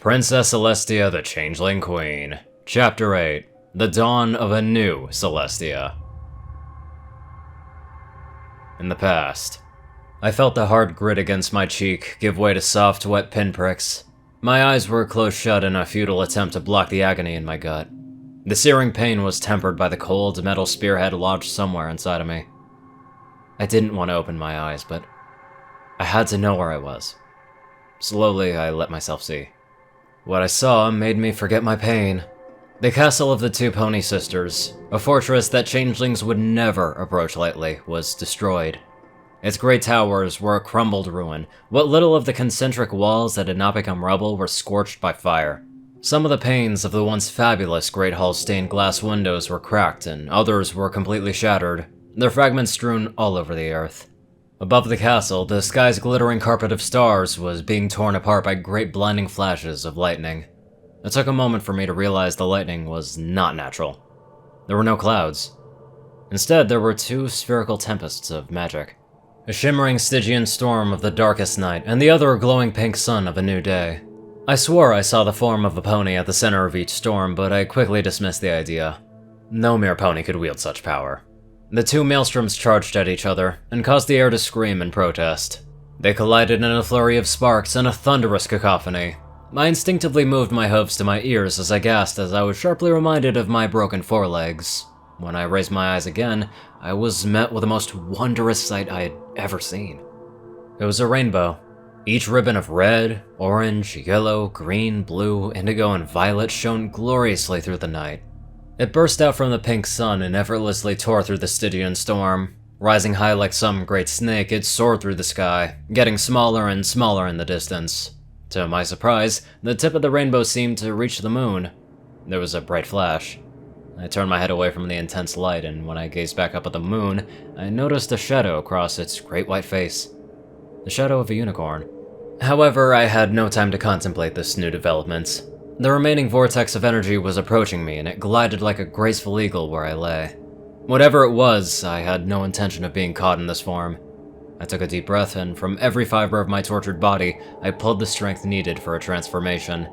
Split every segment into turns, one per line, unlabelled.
Princess Celestia the Changeling Queen. Chapter 8. The Dawn of a New Celestia. In the past, I felt the hard grit against my cheek give way to soft, wet pinpricks. My eyes were closed shut in a futile attempt to block the agony in my gut. The searing pain was tempered by the cold metal spearhead lodged somewhere inside of me. I didn't want to open my eyes, but I had to know where I was. Slowly, I let myself see. What I saw made me forget my pain. The castle of the two pony sisters, a fortress that changelings would never approach lightly, was destroyed. Its great towers were a crumbled ruin. What little of the concentric walls that had not become rubble were scorched by fire. Some of the panes of the once fabulous Great Hall's stained glass windows were cracked, and others were completely shattered, their fragments strewn all over the earth. Above the castle, the sky's glittering carpet of stars was being torn apart by great blinding flashes of lightning. It took a moment for me to realize the lightning was not natural. There were no clouds. Instead, there were two spherical tempests of magic. A shimmering Stygian storm of the darkest night, and the other a glowing pink sun of a new day. I swore I saw the form of a pony at the center of each storm, but I quickly dismissed the idea. No mere pony could wield such power. The two maelstroms charged at each other, and caused the air to scream in protest. They collided in a flurry of sparks and a thunderous cacophony. I instinctively moved my hooves to my ears as I gasped as I was sharply reminded of my broken forelegs. When I raised my eyes again, I was met with the most wondrous sight I had ever seen. It was a rainbow. Each ribbon of red, orange, yellow, green, blue, indigo, and violet shone gloriously through the night. It burst out from the pink sun and effortlessly tore through the Stygian storm. Rising high like some great snake, it soared through the sky, getting smaller and smaller in the distance. To my surprise, the tip of the rainbow seemed to reach the moon. There was a bright flash. I turned my head away from the intense light, and when I gazed back up at the moon, I noticed a shadow cross its great white face. The shadow of a unicorn. However, I had no time to contemplate this new development. The remaining vortex of energy was approaching me, and it glided like a graceful eagle where I lay. Whatever it was, I had no intention of being caught in this form. I took a deep breath, and from every fiber of my tortured body, I pulled the strength needed for a transformation.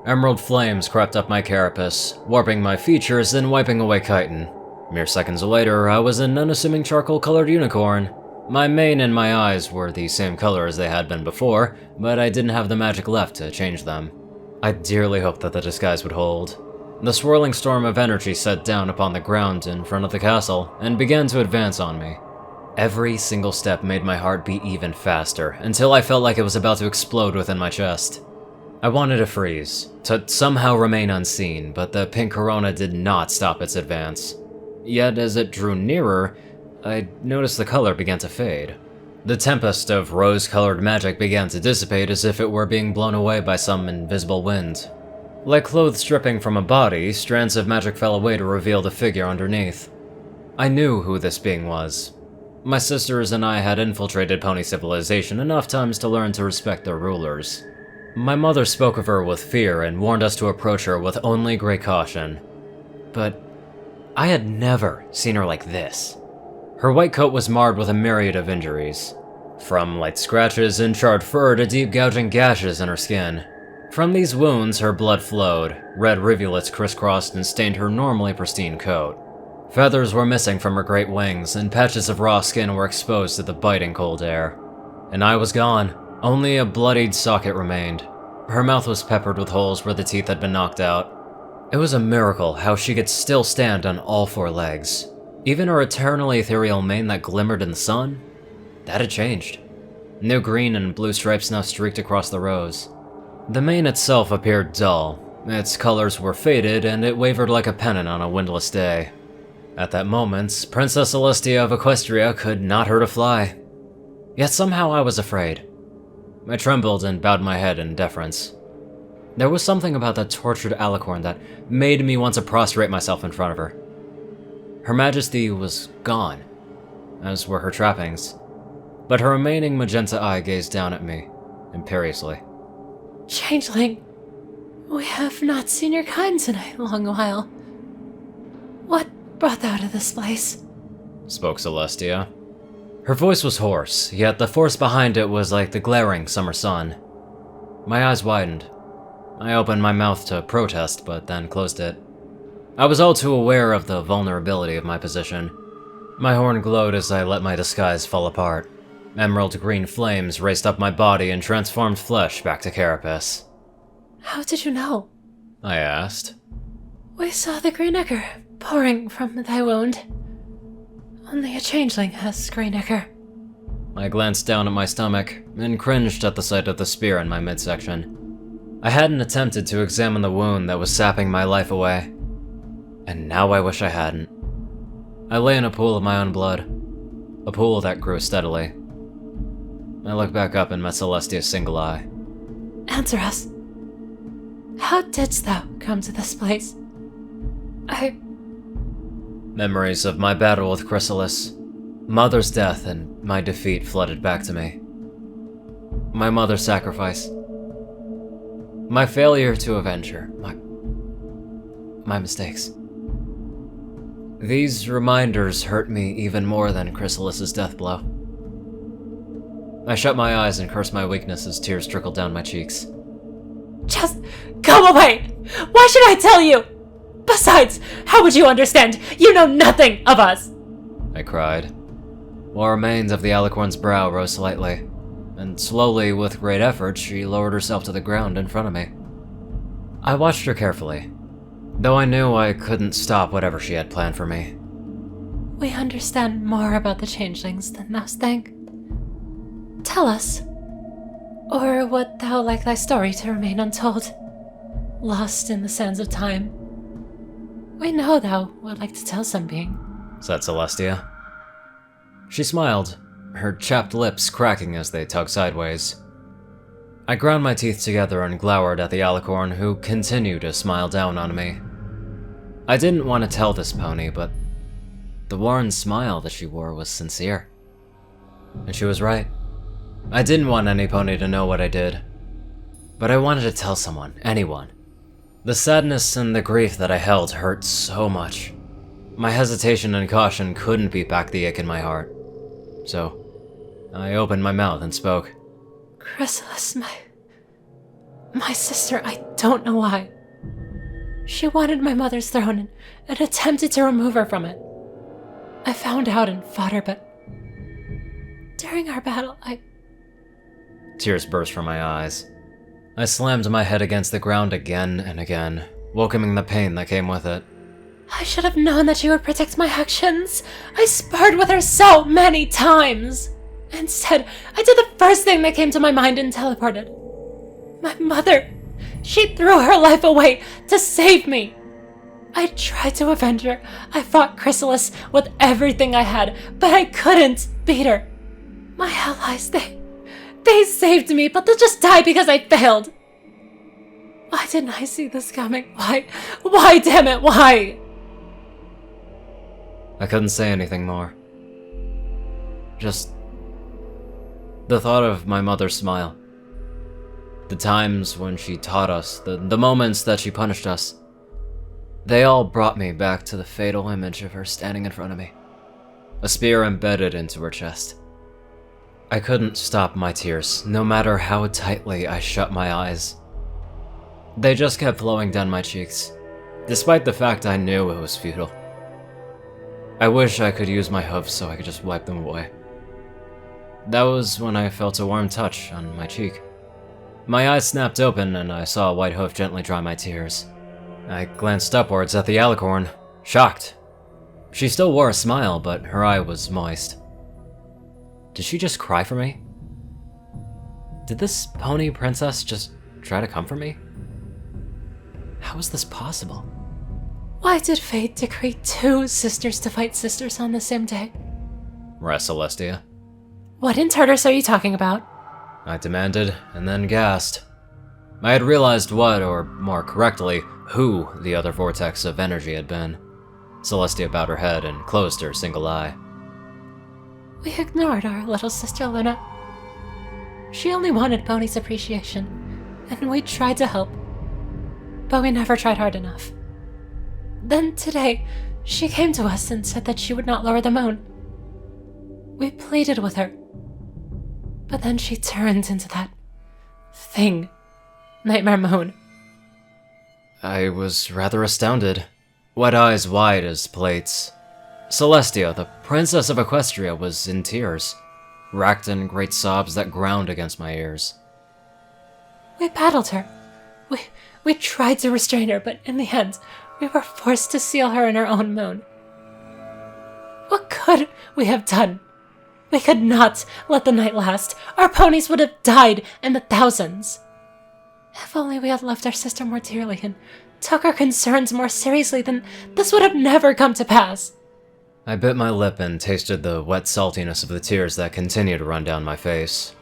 Emerald flames crept up my carapace, warping my features and wiping away chitin. Mere seconds later, I was an unassuming charcoal-colored unicorn. My mane and my eyes were the same color as they had been before, but I didn't have the magic left to change them. I dearly hoped that the disguise would hold. The swirling storm of energy set down upon the ground in front of the castle, and began to advance on me. Every single step made my heart beat even faster, until I felt like it was about to explode within my chest. I wanted to freeze, to somehow remain unseen, but the pink corona did not stop its advance. Yet as it drew nearer, I noticed the color began to fade. The tempest of rose-colored magic began to dissipate as if it were being blown away by some invisible wind. Like clothes stripping from a body, strands of magic fell away to reveal the figure underneath. I knew who this being was. My sisters and I had infiltrated pony civilization enough times to learn to respect their rulers. My mother spoke of her with fear and warned us to approach her with only great caution. But I had never seen her like this. Her white coat was marred with a myriad of injuries. From light scratches and charred fur to deep gouging gashes in her skin. From these wounds, her blood flowed. Red rivulets crisscrossed and stained her normally pristine coat. Feathers were missing from her great wings, and patches of raw skin were exposed to the biting cold air. And I was gone. Only a bloodied socket remained. Her mouth was peppered with holes where the teeth had been knocked out. It was a miracle how she could still stand on all four legs. Even her eternally ethereal mane that glimmered in the sun? That had changed. New green and blue stripes now streaked across the rows. The mane itself appeared dull. Its colors were faded, and it wavered like a pennant on a windless day. At that moment, Princess Celestia of Equestria could not hurt a fly. Yet somehow I was afraid. I trembled and bowed my head in deference. There was something about that tortured alicorn that made me want to prostrate myself in front of her. Her majesty was gone, as were her trappings, but her remaining magenta eye gazed down at me, imperiously.
Changeling, we have not seen your kind in a long while. What brought thou to this place?
Spoke Celestia. Her voice was hoarse, yet the force behind it was like the glaring summer sun. My eyes widened. I opened my mouth to protest, but then closed it. I was all too aware of the vulnerability of my position. My horn glowed as I let my disguise fall apart. Emerald green flames raced up my body and transformed flesh back to carapace.
How did you know?
I asked.
We saw the green ichor pouring from thy wound. Only a changeling has green ichor.
I glanced down at my stomach and cringed at the sight of the spear in my midsection. I hadn't attempted to examine the wound that was sapping my life away, and now I wish I hadn't. I lay in a pool of my own blood, a pool that grew steadily. I looked back up and met Celestia's single eye.
Answer us. How didst thou come to this place?
Memories of my battle with Chrysalis, Mother's death, and my defeat flooded back to me. My mother's sacrifice. My failure to avenge her. My mistakes. These reminders hurt me even more than Chrysalis's death blow. I shut my eyes and cursed my weakness as tears trickled down my cheeks.
Just go away! Why should I tell you? Besides, how would you understand? You know nothing of us!
I cried. What remained of the Alicorn's brow rose slightly, and slowly, with great effort, she lowered herself to the ground in front of me. I watched her carefully, though I knew I couldn't stop whatever she had planned for me.
We understand more about the changelings than thou think. Tell us. Or would thou like thy story to remain untold, lost in the sands of time? We know thou would like to tell some being,
said Celestia. She smiled, her chapped lips cracking as they tugged sideways. I ground my teeth together and glowered at the Alicorn, who continued to smile down on me. I didn't want to tell this pony, but the worn smile that she wore was sincere. And she was right. I didn't want any pony to know what I did, but I wanted to tell someone, anyone. The sadness and the grief that I held hurt so much. My hesitation and caution couldn't beat back the ache in my heart. So, I opened my mouth and spoke.
Chrysalis, my sister, I don't know why. She wanted my mother's throne and attempted to remove her from it. I found out and fought her, but during our battle,
Tears burst from my eyes. I slammed my head against the ground again and again, welcoming the pain that came with it.
I should have known that she would protect my actions. I sparred with her so many times. Instead, I did the first thing that came to my mind and teleported. My mother, she threw her life away to save me. I tried to avenge her. I fought Chrysalis with everything I had, but I couldn't beat her. My allies, they saved me, but they'll just die because I failed. Why didn't I see this coming? Why, damn it, why?
I couldn't say anything more. Just the thought of my mother's smile. The times when she taught us, the moments that she punished us. They all brought me back to the fatal image of her standing in front of me. A spear embedded into her chest. I couldn't stop my tears, no matter how tightly I shut my eyes. They just kept flowing down my cheeks, despite the fact I knew it was futile. I wish I could use my hoofs so I could just wipe them away. That was when I felt a warm touch on my cheek. My eyes snapped open and I saw a white hoof gently dry my tears. I glanced upwards at the Alicorn, shocked. She still wore a smile, but her eye was moist. Did she just cry for me? Did this pony princess just try to comfort me? How is this possible?
Why did fate decree two sisters to fight sisters on the same day?
Rasped Celestia.
What in Tartarus are you talking about?
I demanded, and then gasped. I had realized what, or more correctly, who the other vortex of energy had been. Celestia bowed her head and closed her single eye.
We ignored our little sister Luna. She only wanted Pony's appreciation, and we tried to help. But we never tried hard enough. Then today, she came to us and said that she would not lower the moon. We pleaded with her. But then she turned into that thing, Nightmare Moon.
I was rather astounded, wet eyes wide as plates. Celestia, the princess of Equestria, was in tears, racked in great sobs that ground against my ears.
We battled her. We tried to restrain her, but in the end, we were forced to seal her in her own moon. What could we have done? We could not let the night last. Our ponies would have died in the thousands. If only we had loved our sister more dearly and took our concerns more seriously, then this would have never come to pass.
I bit my lip and tasted the wet saltiness of the tears that continued to run down my face.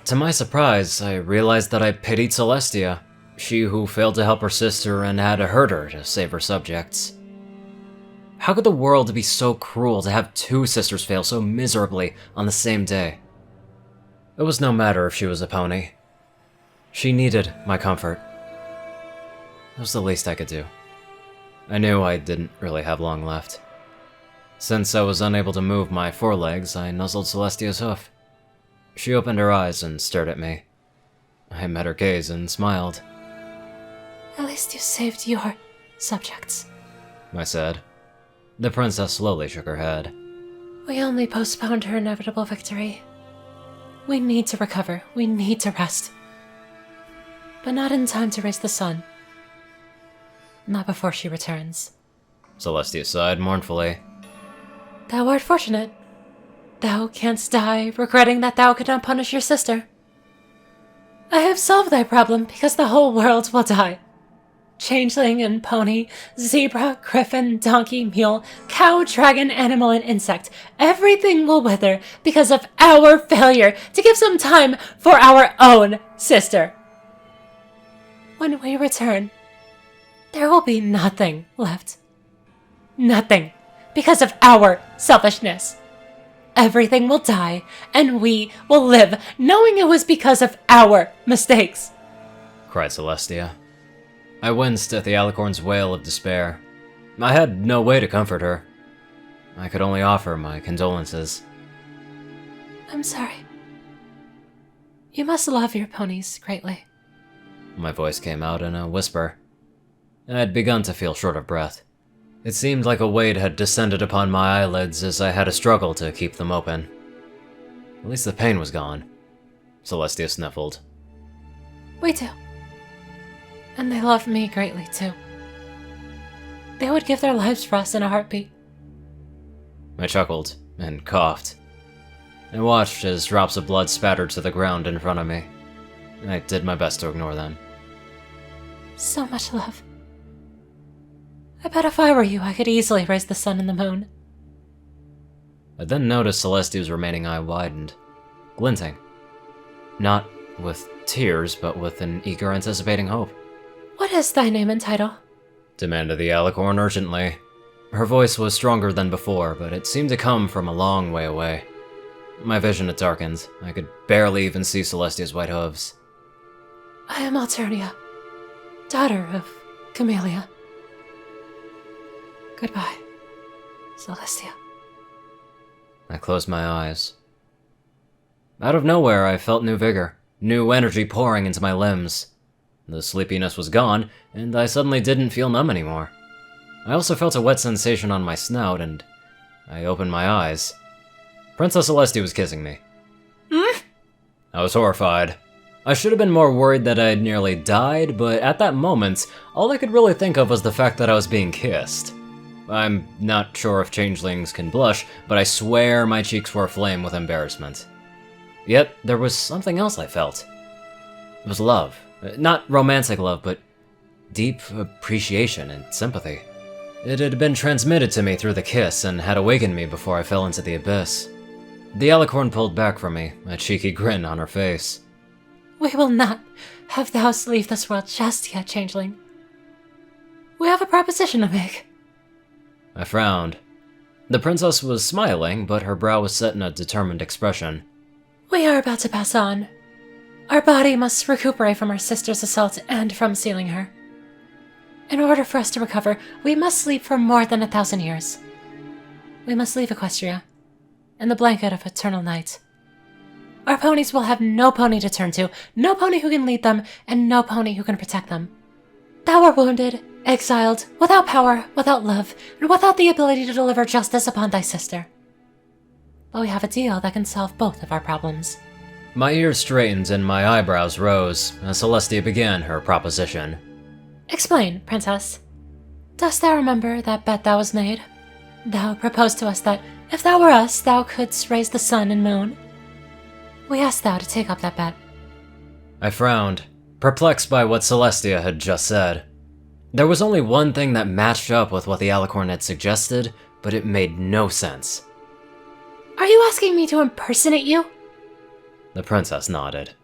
To my surprise, I realized that I pitied Celestia, she who failed to help her sister and had to hurt her to save her subjects. How could the world be so cruel to have two sisters fail so miserably on the same day? It was no matter if she was a pony. She needed my comfort. It was the least I could do. I knew I didn't really have long left. Since I was unable to move my forelegs, I nuzzled Celestia's hoof. She opened her eyes and stared at me. I met her gaze and smiled.
At least you saved your subjects,
I said. The princess slowly shook her head.
We only postponed her inevitable victory. We need to recover. We need to rest. But not in time to raise the sun. Not before she returns.
Celestia sighed mournfully.
Thou art fortunate. Thou canst die, regretting that thou could not punish your sister. I have solved thy problem because the whole world will die. Changeling and pony, zebra, griffin, donkey, mule, cow, dragon, animal, and insect. Everything will wither because of our failure to give some time for our own sister. When we return, there will be nothing left. Nothing, because of our selfishness. Everything will die, and we will live, knowing it was because of our mistakes,
cried Celestia. I winced at the alicorn's wail of despair. I had no way to comfort her. I could only offer my condolences.
I'm sorry. You must love your ponies greatly.
My voice came out in a whisper. I had begun to feel short of breath. It seemed like a weight had descended upon my eyelids as I had to struggle to keep them open. At least the pain was gone. Celestia sniffled.
We do. And they love me greatly, too. They would give their lives for us in a heartbeat.
I chuckled and coughed. I watched as drops of blood spattered to the ground in front of me. I did my best to ignore them.
So much love. I bet if I were you, I could easily raise the sun and the moon.
I then noticed Celestia's remaining eye widened, glinting. Not with tears, but with an eager, anticipating hope.
What is thy name and title?
Demanded the alicorn urgently. Her voice was stronger than before, but it seemed to come from a long way away. My vision had darkened. I could barely even see Celestia's white hooves.
I am Alternia, daughter of Camellia. Goodbye, Celestia.
I closed my eyes. Out of nowhere, I felt new vigor, new energy pouring into my limbs. The sleepiness was gone, and I suddenly didn't feel numb anymore. I also felt a wet sensation on my snout, and I opened my eyes. Princess Celestia was kissing me. I was horrified. I should have been more worried that I had nearly died, but at that moment, all I could really think of was the fact that I was being kissed. I'm not sure if changelings can blush, but I swear my cheeks were aflame with embarrassment. Yet, there was something else I felt. It was love. Not romantic love, but deep appreciation and sympathy. It had been transmitted to me through the kiss and had awakened me before I fell into the abyss. The alicorn pulled back from me, a cheeky grin on her face.
We will not have thou leave this world just yet, Changeling. We have a proposition to make.
I frowned. The princess was smiling, but her brow was set in a determined expression.
We are about to pass on. Our body must recuperate from our sister's assault and from sealing her. In order for us to recover, we must sleep for more than 1,000 years. We must leave Equestria, in the blanket of eternal night. Our ponies will have no pony to turn to, no pony who can lead them, and no pony who can protect them. thou were wounded, exiled, without power, without love, and without the ability to deliver justice upon thy sister. But we have a deal that can solve both of our problems.
My ears straightened and my eyebrows rose as Celestia began her proposition.
Explain, princess. Dost thou remember that bet thou was made? Thou proposed to us that, if thou were us, thou couldst raise the sun and moon. We asked thou to take up that bet.
I frowned, perplexed by what Celestia had just said. There was only one thing that matched up with what the Alicorn had suggested, but it made no sense.
Are you asking me to impersonate you?
The princess nodded.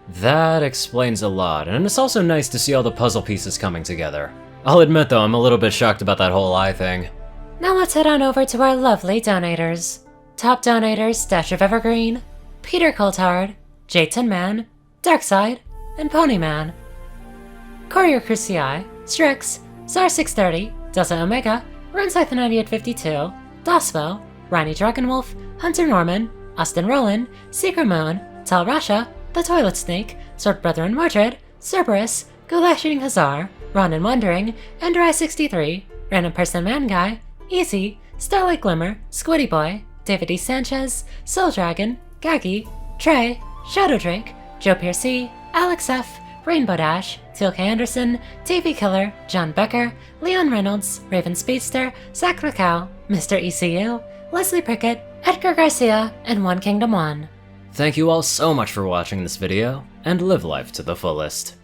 That explains a lot, and it's also nice to see all the puzzle pieces coming together. I'll admit though, I'm a little bit shocked about that whole eye thing.
Now let's head on over to our lovely donators. Top donators, Dash of Evergreen, Peter Coulthard, J10 Man, Darkside, and Ponyman. Courier Cruciai, Strix, Zar630, Delta Omega, Runscythe9852, Dosvo, Rani Dragonwolf, Hunter Norman, Austin Roland, Secret Moon, Tal Rasha, The Toilet Snake, Sword Brethren Mordred, Cerberus, Gulash Eating Hazar, Ronin Wandering, Enderai63, Random Person Man Guy, Easy, Starlight Glimmer, Squiddy Boy, David E. Sanchez, Soul Dragon, Gaggy, Trey, Shadow Drake, Joe Piercy, Alex F., Rainbow Dash, Teal K. Anderson, TV Killer, John Becker, Leon Reynolds, Raven Speedster, Zach Lacow, Mr. ECU, Leslie Prickett, Edgar Garcia, and One Kingdom 1.
Thank you all so much for watching this video, and live life to the fullest.